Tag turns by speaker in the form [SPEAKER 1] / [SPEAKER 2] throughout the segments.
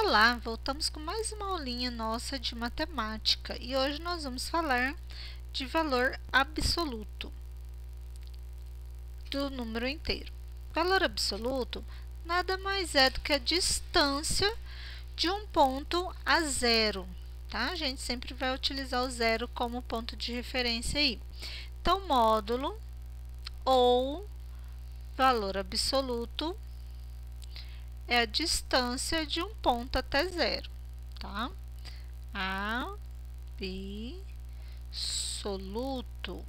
[SPEAKER 1] Olá, voltamos com mais uma aulinha nossa de matemática e hoje nós vamos falar de valor absoluto do número inteiro. Valor absoluto nada mais é do que a distância de um ponto a zero, tá? A gente sempre vai utilizar o zero como ponto de referência aí. Então, módulo ou valor absoluto é a distância de um ponto até zero, tá? Absoluto.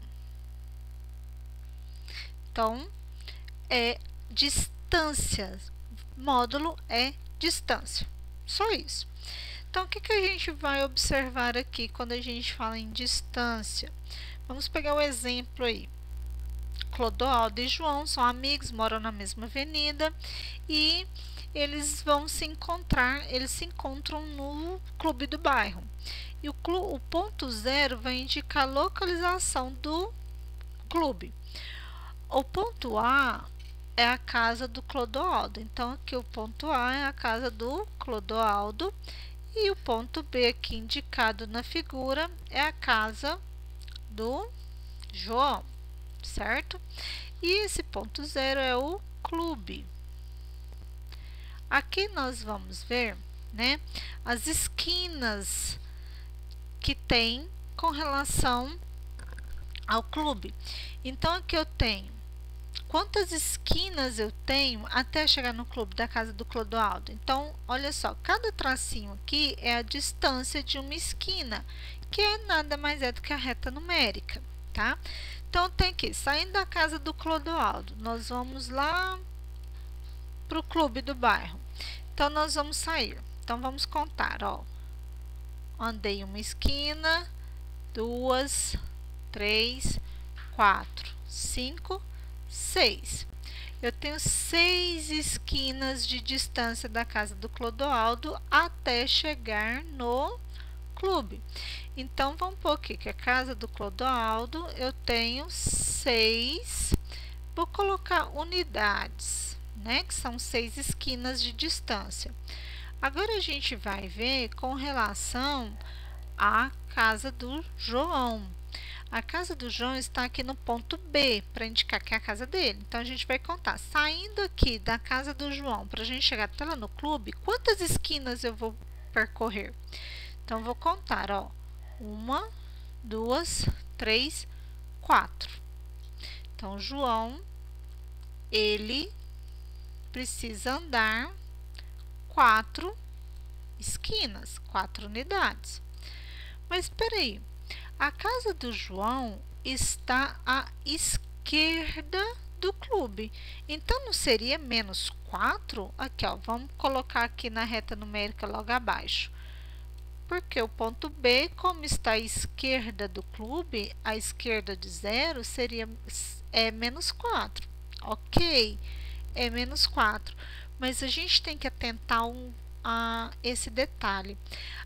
[SPEAKER 1] Então, é distância. Módulo é distância. Só isso. Então, o que a gente vai observar aqui quando a gente fala em distância? Vamos pegar o exemplo aí. Clodoaldo e João são amigos, moram na mesma avenida e eles vão se encontrar, eles se encontram no clube do bairro. E o ponto zero vai indicar a localização do clube. O ponto A é a casa do Clodoaldo. Então, aqui o ponto A é a casa do Clodoaldo. E o ponto B aqui indicado na figura é a casa do João, certo? E esse ponto zero é o clube. Aqui nós vamos ver, né, as esquinas que tem com relação ao clube. Então, aqui eu tenho quantas esquinas eu tenho até chegar no clube da casa do Clodoaldo. Então, olha só, cada tracinho aqui é a distância de uma esquina, que é nada mais é do que a reta numérica, tá? Então, tem aqui, saindo da casa do Clodoaldo, nós vamos lá para o clube do bairro. Então, nós vamos sair. Então, vamos contar, ó. Andei uma esquina, 2, 3, 4, 5, 6. Eu tenho 6 esquinas de distância da casa do Clodoaldo até chegar no clube. Então, vamos pôr aqui que a casa do Clodoaldo eu tenho 6. Vou colocar unidades, né? Que são 6 esquinas de distância. Agora, a gente vai ver com relação à casa do João. A casa do João está aqui no ponto B, para indicar que é a casa dele. Então, a gente vai contar. Saindo aqui da casa do João, para a gente chegar até lá no clube, quantas esquinas eu vou percorrer? Então, vou contar, ó. 1, 2, 3, 4. Então, João, ele precisa andar 4 esquinas, 4 unidades. Mas espera aí, a casa do João está à esquerda do clube. Então, não seria menos 4? Aqui, ó, vamos colocar aqui na reta numérica logo abaixo. Porque o ponto B, como está à esquerda do clube, à esquerda de zero, seria menos 4. Ok, é menos 4. Mas a gente tem que atentar a esse detalhe.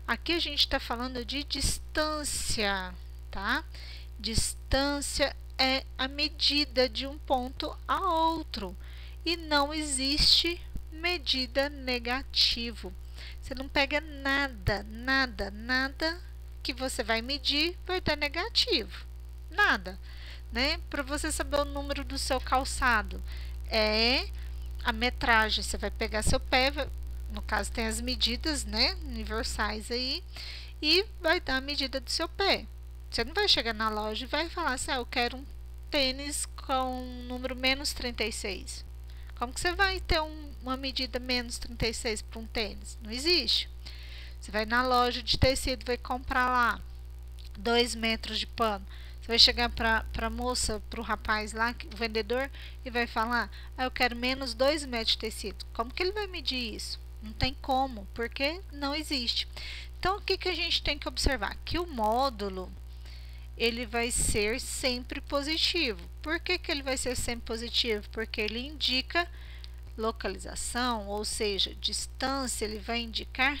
[SPEAKER 1] Aqui a gente está falando de distância, tá? Distância é a medida de um ponto a outro e não existe medida negativo. Você não pega nada que você vai medir vai dar negativo. Nada, né? Para você saber o número do seu calçado, é a metragem. Você vai pegar seu pé, no caso tem as medidas, né, universais aí, e vai dar a medida do seu pé. Você não vai chegar na loja e vai falar assim, eu quero um tênis com número menos 36. Como que você vai ter uma medida menos 36 para um tênis? Não existe. Você vai na loja de tecido, vai comprar lá 2 metros de pano. Você vai chegar para a moça, para o rapaz lá, o vendedor, e vai falar, eu quero menos 2 metros de tecido. Como que ele vai medir isso? Não tem como, porque não existe. Então, o que a gente tem que observar? Que o módulo, ele vai ser sempre positivo. Por que ele vai ser sempre positivo? Porque ele indica localização, ou seja, distância, ele vai indicar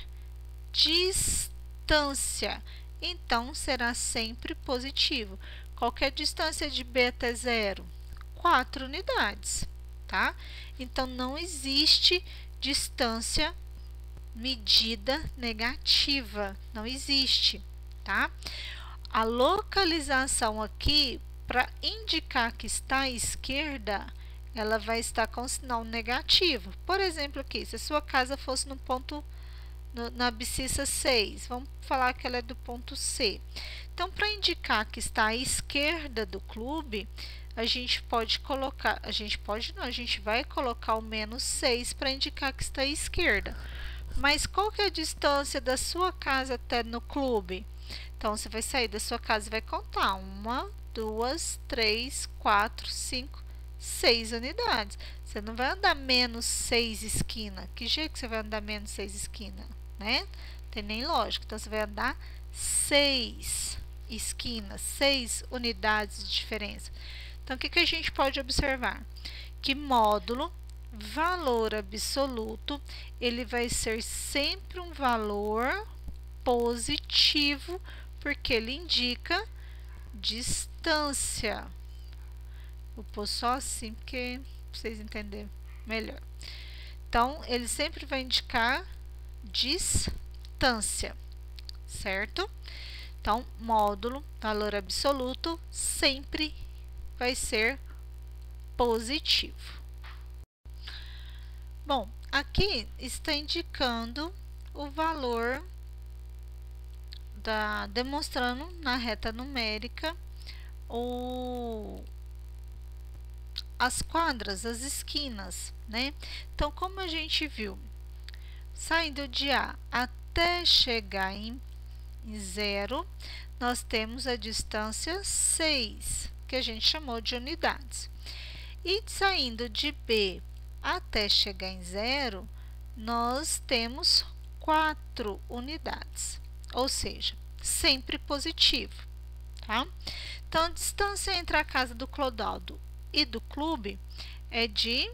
[SPEAKER 1] distância. Então, será sempre positivo. Qual que é a distância de B até zero? 4 unidades, tá? Então, não existe distância medida negativa, não existe, tá? A localização aqui, para indicar que está à esquerda, ela vai estar com sinal negativo. Por exemplo, aqui, se a sua casa fosse no ponto, na abscissa 6, vamos falar que ela é do ponto C. Então, para indicar que está à esquerda do clube, a gente pode colocar, a gente vai colocar o menos 6 para indicar que está à esquerda. Mas qual que é a distância da sua casa até no clube? Então, você vai sair da sua casa e vai contar 1, 2, 3, 4, 5, 6 unidades. Você não vai andar menos 6 esquinas. Que jeito que você vai andar menos 6 esquinas, né? Não tem nem lógica. Então, você vai andar 6 esquinas, 6 unidades de diferença. Então, o que que a gente pode observar? Que módulo, valor absoluto, ele vai ser sempre um valor positivo, porque ele indica distância. Vou pôr só assim, porque vocês entenderem melhor. Então, ele sempre vai indicar distância, certo? Então, módulo, valor absoluto, sempre vai ser positivo. Bom, aqui está indicando o valor demonstrando na reta numérica as quadras, as esquinas, né? Então, como a gente viu, saindo de A até chegar em 0, nós temos a distância 6, que a gente chamou de unidades. E saindo de B até chegar em 0, nós temos 4 unidades, ou seja, sempre positivo, tá? Então, a distância entre a casa do Clodoaldo e do clube é de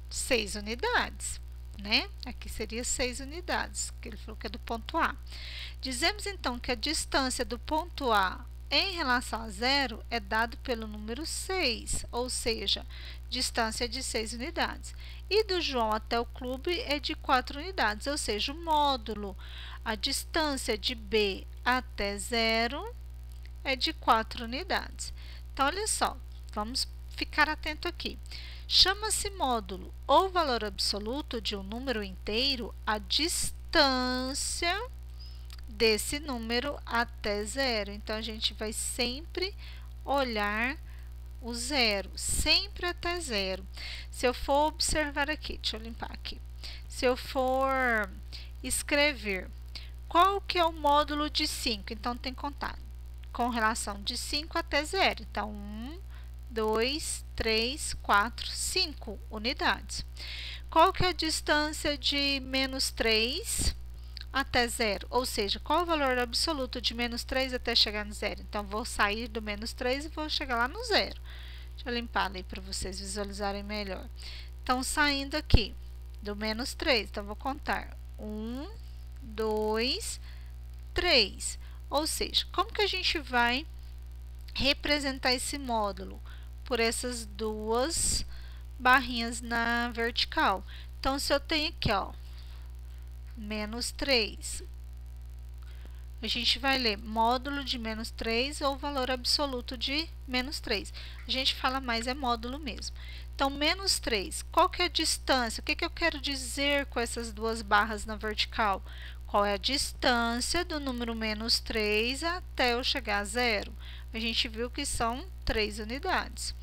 [SPEAKER 1] 6 unidades, né? Aqui seria 6 unidades, que ele falou que é do ponto A. Dizemos, então, que a distância do ponto A em relação a 0 é dado pelo número 6, ou seja, distância de 6 unidades. E do João até o clube é de 4 unidades, ou seja, o módulo, a distância de B até 0 é de 4 unidades. Então, olha só, vamos ficar atento aqui. Chama-se módulo ou valor absoluto de um número inteiro a distância desse número até 0. Então, a gente vai sempre olhar o 0, sempre até 0. Se eu for observar aqui, deixa eu limpar aqui. Se eu for escrever qual que é o módulo de 5, então tem que contar com relação de 5 até 0. Então, 1, 2, 3, 4, 5 unidades. Qual que é a distância de menos 3 até 0? Ou seja, qual é o valor absoluto de menos 3 até chegar no 0? Então, vou sair do menos 3 e vou chegar lá no 0. Deixa eu limpar ali para vocês visualizarem melhor. Então, saindo aqui do menos 3, então, vou contar 1, 2, 3. Ou seja, como que a gente vai representar esse módulo? Por essas duas barrinhas na vertical. Então, se eu tenho aqui, ó, menos 3, a gente vai ler módulo de menos 3 ou valor absoluto de menos 3. A gente fala mais é módulo mesmo. Então, menos 3, qual que é a distância? O que que eu quero dizer com essas duas barras na vertical? Qual é a distância do número menos 3 até eu chegar a 0? A gente viu que são 3 unidades.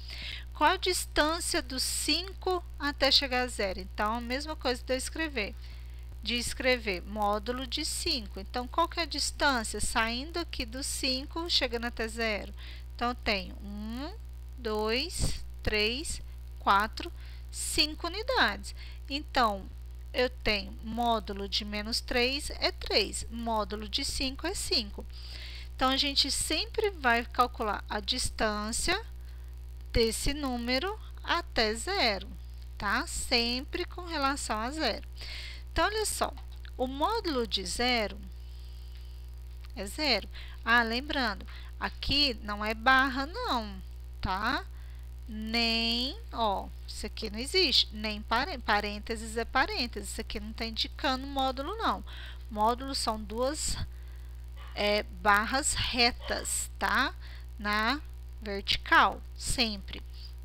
[SPEAKER 1] Qual a distância do 5 até chegar a 0? Então, a mesma coisa de escrever módulo de 5. Então, qual que é a distância? Saindo aqui do 5, chegando até 0. Então, eu tenho 1, 2, 3, 4, 5 unidades. Então, eu tenho módulo de menos 3 é 3, módulo de 5 é 5. Então, a gente sempre vai calcular a distância desse número até 0, tá? Sempre com relação a 0. Então, olha só, o módulo de 0 é 0. Ah, lembrando, aqui não é barra não, tá? nem, ó, isso aqui não existe, nem parênteses é parênteses, isso aqui não está indicando módulo não. Módulos são duas barras retas, tá? Na vertical, sempre.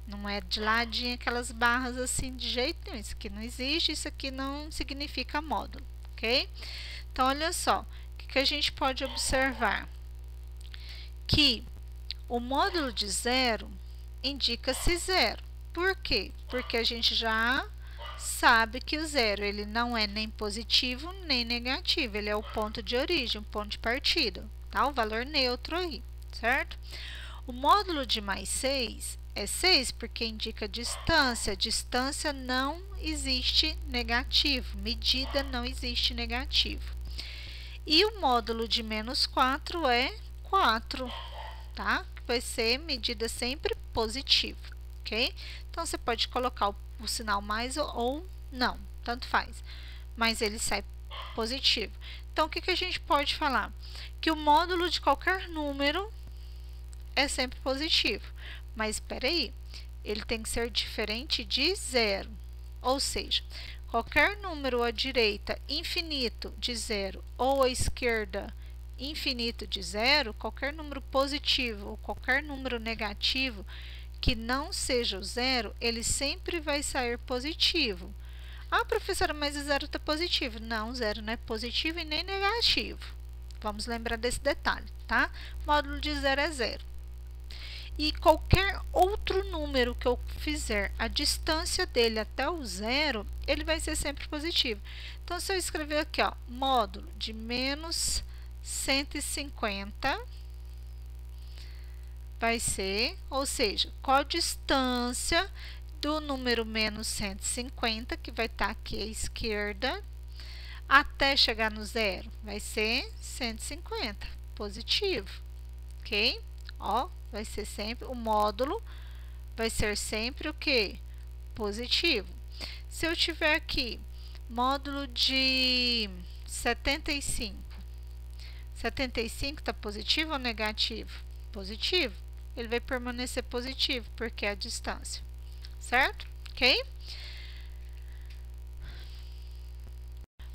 [SPEAKER 1] Não é de ladinho aquelas barras assim de jeito nenhum. Isso aqui não existe, isso aqui não significa módulo, ok? Então, olha só, o que a gente pode observar? Que o módulo de zero indica-se zero. Por quê? Porque a gente já sabe que o zero ele não é nem positivo nem negativo, ele é o ponto de origem, o ponto de partida, tá? O valor neutro aí, certo? O módulo de mais 6 é 6 porque indica distância. Distância não existe negativo, medida não existe negativo. E o módulo de menos 4 é 4, tá? Vai ser medida sempre positiva, ok? Então, você pode colocar o sinal mais ou não, tanto faz, mas ele sai positivo. Então, o que a gente pode falar? Que o módulo de qualquer número é sempre positivo, mas espera aí, ele tem que ser diferente de zero, ou seja, qualquer número à direita infinito de zero ou à esquerda infinito de zero, qualquer número positivo ou qualquer número negativo que não seja o zero, ele sempre vai sair positivo. Ah, professora, mas o zero está positivo. Não, o zero não é positivo e nem negativo. Vamos lembrar desse detalhe, tá? Módulo de zero é zero. E qualquer outro número que eu fizer, a distância dele até o zero, ele vai ser sempre positivo. Então, se eu escrever aqui, ó, módulo de menos 150, vai ser, ou seja, qual a distância do número menos 150, que vai estar aqui à esquerda, até chegar no zero? Vai ser 150, positivo, ok? Ó, vai ser sempre, o módulo vai ser sempre o quê? Positivo. Se eu tiver aqui, módulo de 75, 75 está positivo ou negativo? Positivo. Ele vai permanecer positivo, porque é a distância, certo? Ok?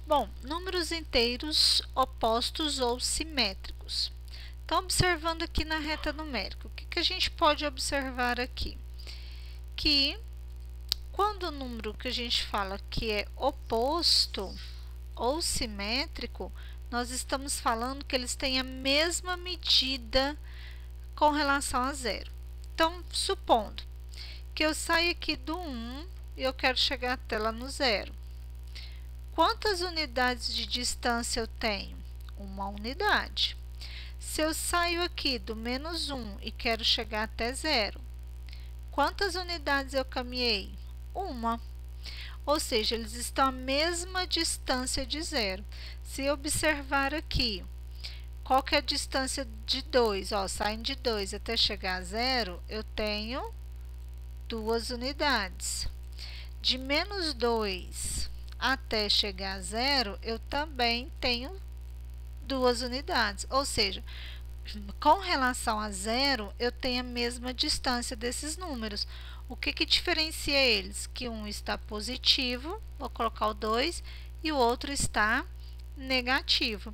[SPEAKER 1] Bom, números inteiros opostos ou simétricos. Então, observando aqui na reta numérica, o que a gente pode observar aqui? Que quando o número que a gente fala que é oposto ou simétrico, nós estamos falando que eles têm a mesma medida com relação a zero. Então, supondo que eu saia aqui do 1 e eu quero chegar até lá no zero. Quantas unidades de distância eu tenho? Uma unidade. Se eu saio aqui do menos 1 e quero chegar até zero, quantas unidades eu caminhei? Uma. Ou seja, eles estão à mesma distância de zero. Se observar aqui, qual que é a distância de 2? Ó, saindo de 2 até chegar a zero, eu tenho 2 unidades. De menos 2 até chegar a zero, eu também tenho 2 unidades. Ou seja, com relação a zero, eu tenho a mesma distância desses números. O que diferencia eles? Que um está positivo, vou colocar o 2, e o outro está negativo.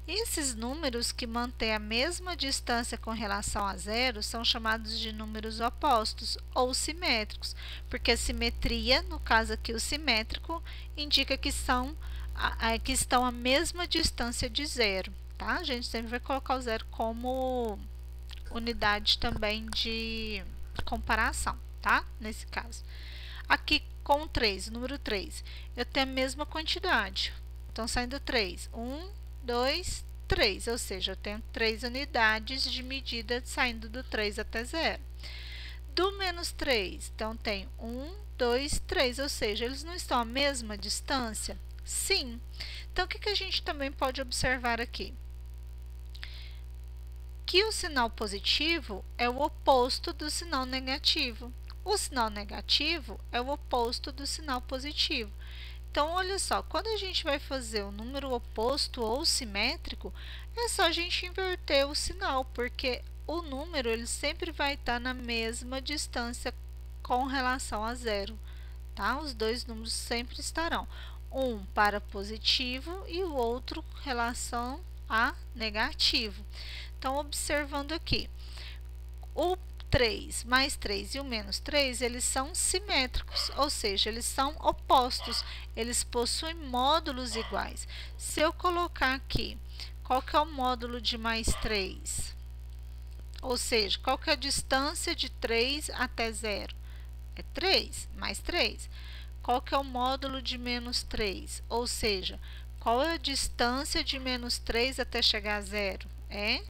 [SPEAKER 1] Esses números que mantêm a mesma distância com relação a zero são chamados de números opostos ou simétricos, porque a simetria, no caso aqui o simétrico, indica que estão à mesma distância de zero, tá? A gente sempre vai colocar o zero como unidade também de comparação, tá? Nesse caso. Aqui com o 3, o número 3, eu tenho a mesma quantidade. Então, saindo 3, 1, 2, 3, ou seja, eu tenho 3 unidades de medida saindo do 3 até 0. Do menos 3, então, tenho 1, 2, 3, ou seja, eles não estão à mesma distância? Sim. Então, o que a gente também pode observar aqui? Que o sinal positivo é o oposto do sinal negativo. O sinal negativo é o oposto do sinal positivo. Então, olha só, quando a gente vai fazer o número oposto ou simétrico, é só a gente inverter o sinal, porque o número ele sempre vai estar na mesma distância com relação a zero, tá? Os dois números sempre estarão, um para positivo e o outro com relação a negativo. Então, observando aqui, o 3 mais 3 e o menos 3, eles são simétricos, ou seja, eles são opostos, eles possuem módulos iguais. Se eu colocar aqui, qual que é o módulo de mais 3? Ou seja, qual que é a distância de 3 até 0? É 3, mais 3. Qual que é o módulo de menos 3? Ou seja, qual é a distância de menos 3 até chegar a 0? É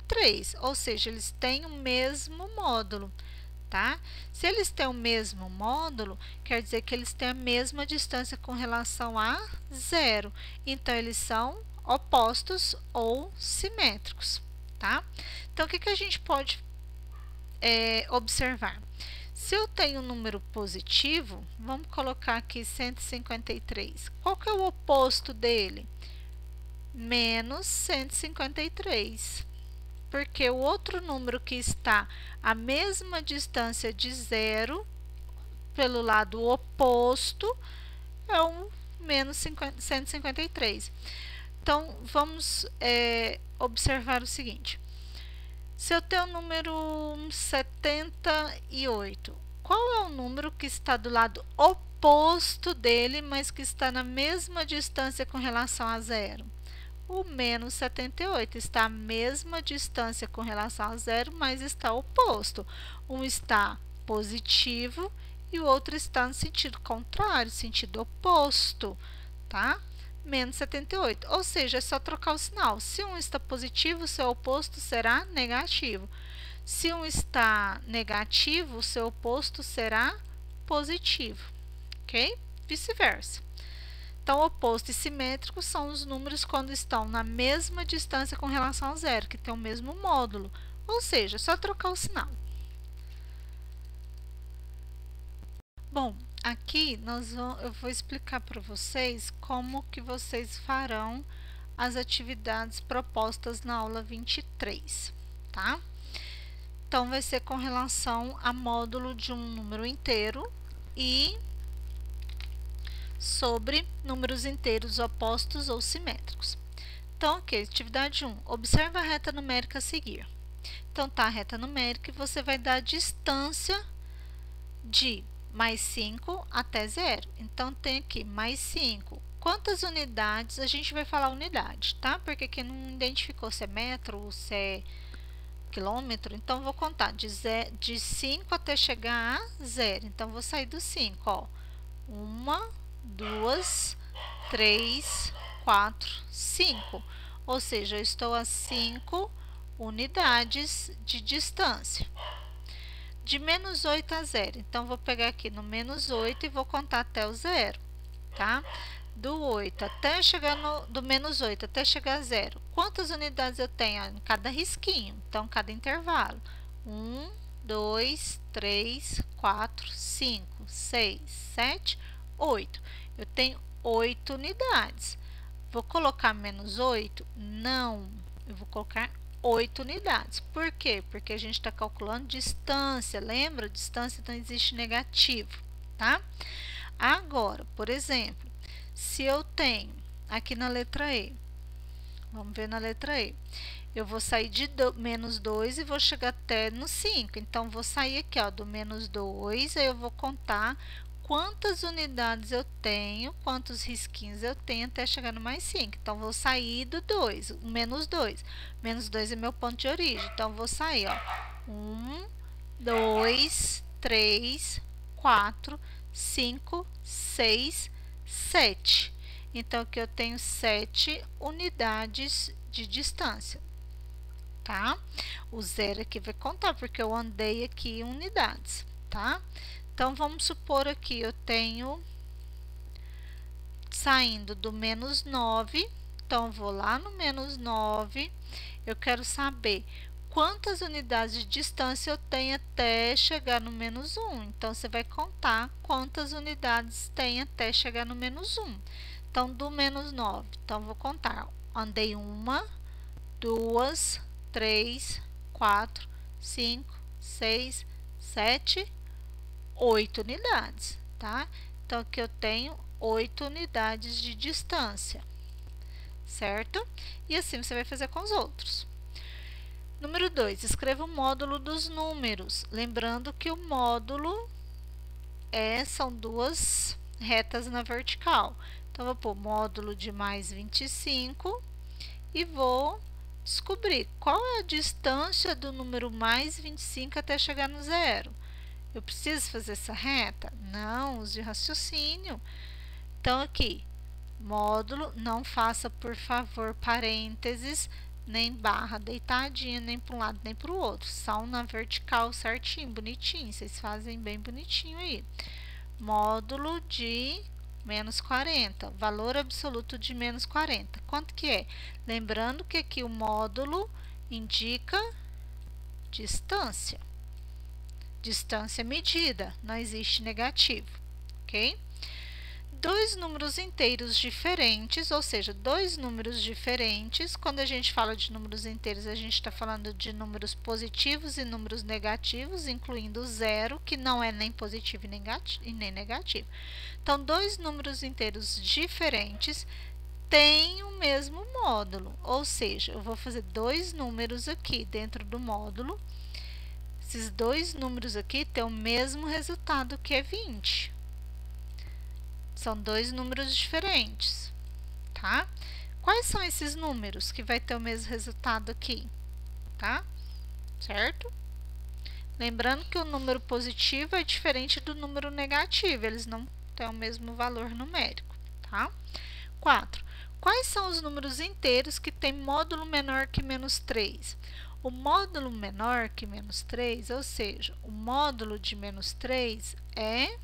[SPEAKER 1] 3, ou seja, eles têm o mesmo módulo, tá? Se eles têm o mesmo módulo, quer dizer que eles têm a mesma distância com relação a 0. Então, eles são opostos ou simétricos, tá? Então, o que a gente pode observar? Se eu tenho um número positivo, vamos colocar aqui 153. Qual que é o oposto dele? Menos 153. Porque o outro número que está à mesma distância de zero, pelo lado oposto, é o menos 153. Então, vamos observar o seguinte. Se eu tenho o número 78, qual é o número que está do lado oposto dele, mas que está na mesma distância com relação a zero? O menos 78 está à mesma distância com relação a zero, mas está oposto. Um está positivo e o outro está no sentido contrário, sentido oposto, tá? Menos 78, ou seja, é só trocar o sinal. Se um está positivo, o seu oposto será negativo. Se um está negativo, o seu oposto será positivo, ok? Vice-versa. Então, oposto e simétrico são os números quando estão na mesma distância com relação a zero, que tem o mesmo módulo, ou seja, é só trocar o sinal. Bom, aqui eu vou explicar para vocês como que vocês farão as atividades propostas na aula 23, tá? Então, vai ser com relação a módulo de um número inteiro e sobre números inteiros opostos ou simétricos. Então, ok, atividade 1. Observa a reta numérica a seguir. Então, tá a reta numérica e você vai dar a distância de mais 5 até 0. Então, tem aqui mais 5. Quantas unidades? A gente vai falar unidade, tá? Porque aqui não identificou se é metro ou se é quilômetro. Então, vou contar de 5 até chegar a 0. Então, vou sair do 5, ó. 1, 2, 3, 4, 5. Ou seja, eu estou a 5 unidades de distância. De menos 8 a 0. Então, vou pegar aqui no menos 8 e vou contar até o 0, tá? Do 8 até chegar do menos 8 até chegar a 0. Quantas unidades eu tenho em cada risquinho? Então, cada intervalo. 1, 2, 3, 4, 5, 6, 7, 8. Eu tenho 8 unidades. Vou colocar menos 8? Não. Eu vou colocar 8 unidades. Por quê? Porque a gente está calculando distância. Lembra? Distância não existe negativo, tá? Agora, por exemplo, se eu tenho aqui na letra E, vamos ver na letra E, eu vou sair de menos 2 e vou chegar até no 5. Então, vou sair aqui, ó, do menos 2, aí eu vou contar quantas unidades eu tenho, quantos risquinhos eu tenho até chegar no mais 5. Então, vou sair do 2, o menos 2. Menos 2 é meu ponto de origem. Então, vou sair, ó, 1, 2, 3, 4, 5, 6, 7. Então, aqui eu tenho 7 unidades de distância, tá? O 0 aqui vai contar, porque eu andei aqui em unidades, tá? Então, vamos supor aqui, eu tenho saindo do menos 9, então, vou lá no menos 9, eu quero saber quantas unidades de distância eu tenho até chegar no menos 1. Então, você vai contar quantas unidades tem até chegar no menos 1. Então, do menos 9, então, vou contar, andei 1, 2, 3, 4, 5, 6, 7, 8 unidades, tá? Então, aqui eu tenho 8 unidades de distância, certo? E assim você vai fazer com os outros. Número 2, escreva o módulo dos números. Lembrando que o módulo são duas retas na vertical. Então, vou pôr módulo de mais 25 e vou descobrir qual é a distância do número mais 25 até chegar no zero. Eu preciso fazer essa reta? Não, use raciocínio. Então, aqui, módulo, não faça, por favor, parênteses, nem barra deitadinha, nem para um lado, nem para o outro. São na vertical certinho, bonitinho. Vocês fazem bem bonitinho aí. Módulo de menos 40, valor absoluto de menos 40. Quanto que é? Lembrando que aqui o módulo indica distância. Distância medida, não existe negativo, ok? Dois números inteiros diferentes, ou seja, dois números diferentes. Quando a gente fala de números inteiros, a gente está falando de números positivos e números negativos, incluindo o zero, que não é nem positivo e nem negativo. Então, dois números inteiros diferentes têm o mesmo módulo, ou seja, eu vou fazer dois números aqui dentro do módulo. Esses dois números aqui têm o mesmo resultado, que é 20. São dois números diferentes, tá? Quais são esses números que vai ter o mesmo resultado aqui, tá? Certo? Lembrando que o número positivo é diferente do número negativo, eles não têm o mesmo valor numérico, tá? 4. Quais são os números inteiros que têm módulo menor que menos 3? O módulo menor que menos 3, ou seja, o módulo de menos 3 é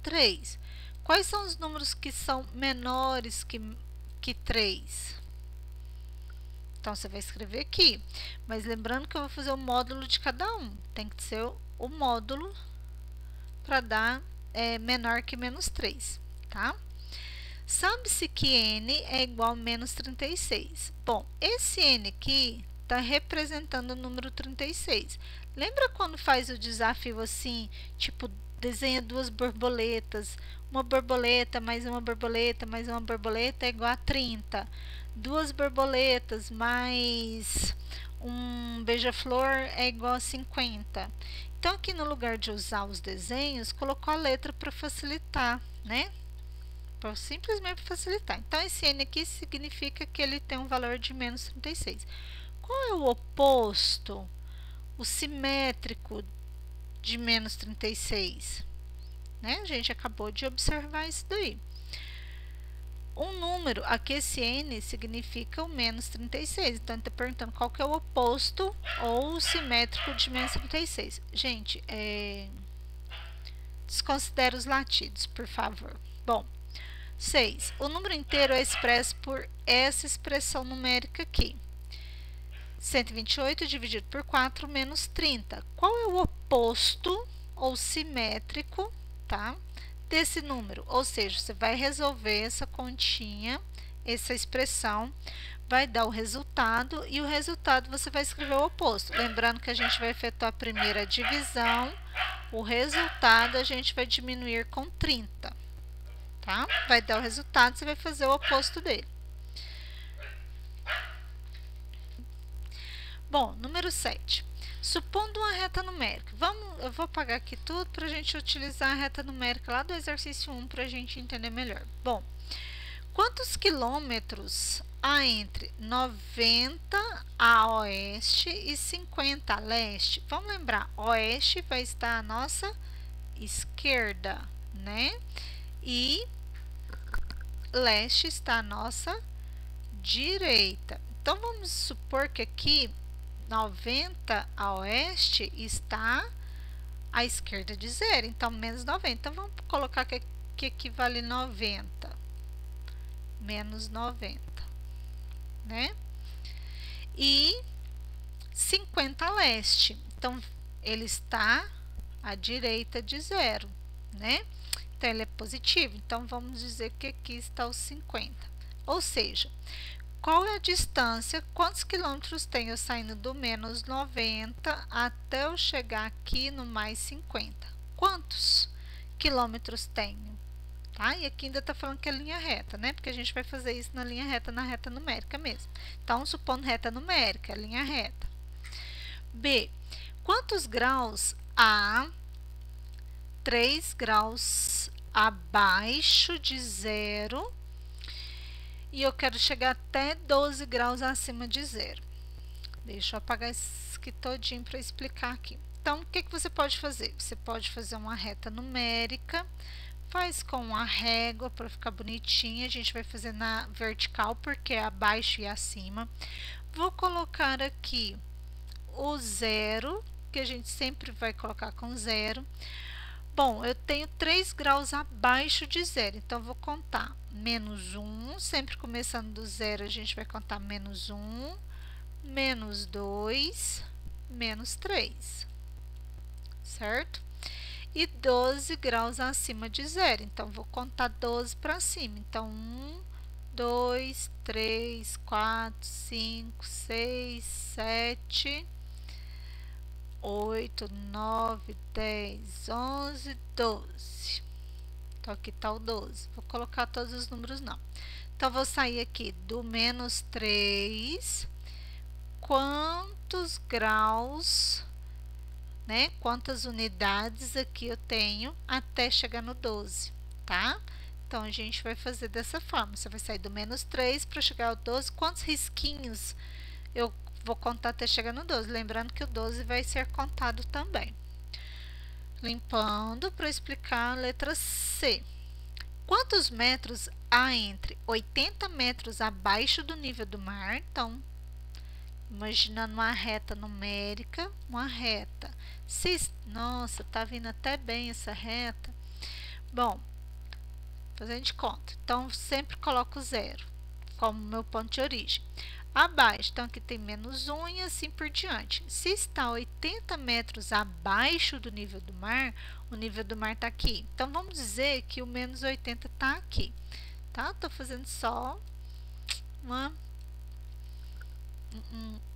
[SPEAKER 1] 3. Quais são os números que são menores que 3? Então, você vai escrever aqui. Mas lembrando que eu vou fazer o módulo de cada um. Tem que ser o módulo para dar menor que menos 3, tá? Sabe-se que n é igual a menos 36. Bom, esse n aqui está representando o número 36. Lembra quando faz o desafio assim, tipo, desenha duas borboletas, uma borboleta mais uma borboleta mais uma borboleta é igual a 30. Duas borboletas mais um beija-flor é igual a 50. Então, aqui no lugar de usar os desenhos, colocou a letra para facilitar, né? Simplesmente para facilitar. Então, esse n aqui significa que ele tem um valor de menos 36. Qual é o oposto, o simétrico de menos 36? Né? A gente acabou de observar isso daí. Um número, aqui esse n significa o menos 36. Então, está perguntando qual que é o oposto ou o simétrico de menos 36. Gente, desconsidere os latidos, por favor. Bom, 6. O número inteiro é expresso por essa expressão numérica aqui. 128 dividido por 4 menos 30. Qual é o oposto ou simétrico, tá, desse número? Ou seja, você vai resolver essa continha, essa expressão, vai dar o resultado e o resultado você vai escrever o oposto. Lembrando que a gente vai efetuar a primeira divisão, o resultado a gente vai diminuir com 30, tá? Vai dar o resultado, você vai fazer o oposto dele. Bom, número 7. Supondo uma reta numérica. Eu vou apagar aqui tudo para a gente utilizar a reta numérica lá do exercício 1 para a gente entender melhor. Bom, quantos quilômetros há entre 90 a oeste e 50 a leste? Vamos lembrar, oeste vai estar à nossa esquerda, né? E leste está à nossa direita. Então, vamos supor que aqui 90 a oeste está à esquerda de zero, então menos 90. Então, vamos colocar que equivale 90 menos 90, né? E 50 a leste, então ele está à direita de zero, né? Então, ele é positivo, então vamos dizer que aqui está os 50. Ou seja, qual é a distância, quantos quilômetros tem eu saindo do menos 90 até eu chegar aqui no mais 50? quantos quilômetros tenho? Tá? E aqui ainda está falando que é linha reta, né? Porque a gente vai fazer isso na linha reta, na reta numérica mesmo. Então, supondo reta numérica, linha reta. B. Quantos graus há 3 graus abaixo de zero e eu quero chegar até 12 graus acima de zero? Deixa eu apagar isso aqui todinho para explicar aqui. Então, o que você pode fazer? Você pode fazer uma reta numérica, faz com a régua para ficar bonitinha. A gente vai fazer na vertical porque é abaixo e acima. Vou colocar aqui o zero, que a gente sempre vai colocar com zero. Bom, eu tenho 3 graus abaixo de zero, então vou contar menos 1, sempre começando do zero, a gente vai contar menos 1, menos 2, menos 3, certo? E 12 graus acima de zero, então vou contar 12 para cima, então 1, 2, 3, 4, 5, 6, 7, 8, 9, 10, 11, 12. Então, aqui está o 12. Vou colocar todos os números, não. Então, vou sair aqui do menos 3. Quantos graus, né? Quantas unidades aqui eu tenho até chegar no 12, tá? Então, a gente vai fazer dessa forma. Você vai sair do menos 3 para chegar ao 12. Quantos risquinhos eu vou contar até chegar no 12, lembrando que o 12 vai ser contado também. Limpando para explicar a letra C. Quantos metros há entre 80 metros abaixo do nível do mar? Então, imaginando uma reta numérica, uma reta. Nossa, tá vindo até bem essa reta. Bom, fazendo de conta. Então, sempre coloco zero como meu ponto de origem. Abaixo, então aqui tem menos 1 e assim por diante. Se está 80 metros abaixo do nível do mar, o nível do mar está aqui. Então, vamos dizer que o menos 80 está aqui, tá? Estou fazendo só uma,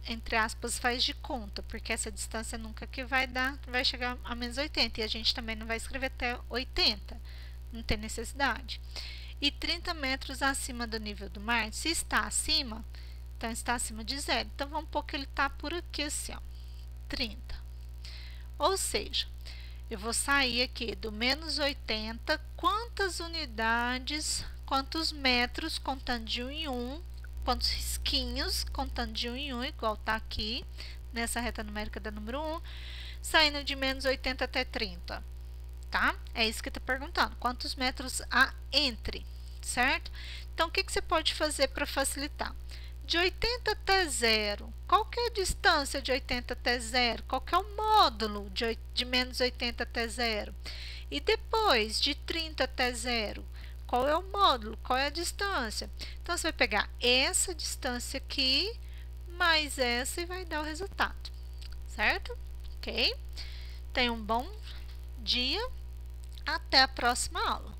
[SPEAKER 1] entre aspas, faz de conta, porque essa distância nunca que vai chegar a menos 80, e a gente também não vai escrever até 80, não tem necessidade. E 30 metros acima do nível do mar, se está acima, então está acima de zero. Então, vamos pôr que ele está por aqui assim, ó, 30. Ou seja, eu vou sair aqui do menos 80, quantas unidades, quantos metros, contando de 1 em 1, quantos risquinhos, contando de 1 em 1, igual está aqui, nessa reta numérica da número 1, saindo de menos 80 até 30, tá? É isso que está perguntando, quantos metros há entre, certo? Então, o que você pode fazer para facilitar? De 80 até zero, qual que é a distância de 80 até zero? Qual que é o módulo de menos 80 até zero? E depois, de 30 até zero, qual é o módulo? Qual é a distância? Então, você vai pegar essa distância aqui, mais essa e vai dar o resultado, certo? Ok? Tenha um bom dia, até a próxima aula.